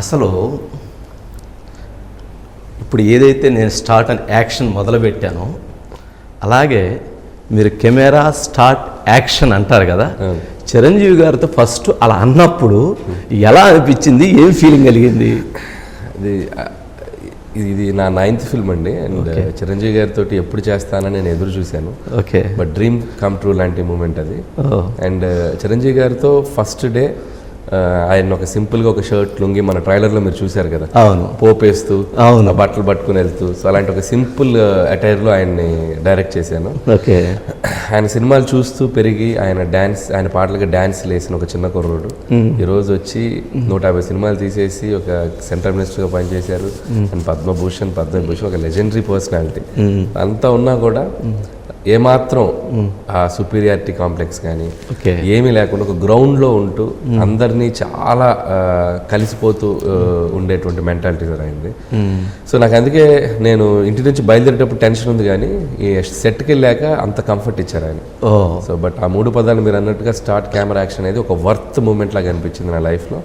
అసలు ఇప్పుడు ఏదైతే నేను స్టార్ట్ అని యాక్షన్ మొదలుపెట్టానో అలాగే మీరు కెమెరా స్టార్ట్ యాక్షన్ అంటారు కదా, చిరంజీవి గారితో ఫస్ట్ అలా అన్నప్పుడు ఎలా అనిపించింది, ఏం ఫీలింగ్ కలిగింది? ఇది నా 9th ఫిల్మ్ అండి. అండ్ చిరంజీవి గారితో ఎప్పుడు చేస్తానని నేను ఎదురు చూశాను. Okay, but dream come true లాంటి మూమెంట్ అది. అండ్ చిరంజీవి గారితో ఫస్ట్ డే ఆయన ఒక సింపుల్గా ఒక షర్ట్ లుంగి మన ట్రైలర్లో మీరు చూశారు కదా, అవును, పోపేస్తూ బట్టలు పట్టుకుని వెళ్తూ, సో అలాంటి ఒక సింపుల్ అటైర్లో ఆయన్ని డైరెక్ట్ చేశాను. ఓకే, ఆయన సినిమాలు చూస్తూ పెరిగి ఆయన పాటలకి డ్యాన్స్ వేసిన ఒక చిన్న కుర్రోడు ఈరోజు వచ్చి 150 సినిమాలు తీసేసి ఒక సెంట్రల్ మినిస్టర్గా పనిచేశారు. అండ్ పద్మభూషణ్ ఒక లెజెండరీ పర్సనాలిటీ. అంతా ఉన్నా కూడా ఏమాత్రం ఆ సుపీరియారిటీ కాంప్లెక్స్ కానీ ఏమీ లేకుండా ఒక గ్రౌండ్లో ఉంటూ అందరినీ చాలా కలిసిపోతూ ఉండేటువంటి మెంటాలిటీ అయింది. సో నాకు అందుకే నేను ఇంటి నుంచి బయలుదేరేటప్పుడు టెన్షన్ ఉంది, కానీ ఈ సెట్కి వెళ్ళాక అంత కంఫర్ట్ ఇచ్చారు ఆయన. సో బట్ ఆ 3 పదాలు మీరు అన్నట్టుగా స్టార్ట్ కెమెరా యాక్షన్ అనేది ఒక వర్త్ మూమెంట్ లాగా అనిపించింది నా లైఫ్లో.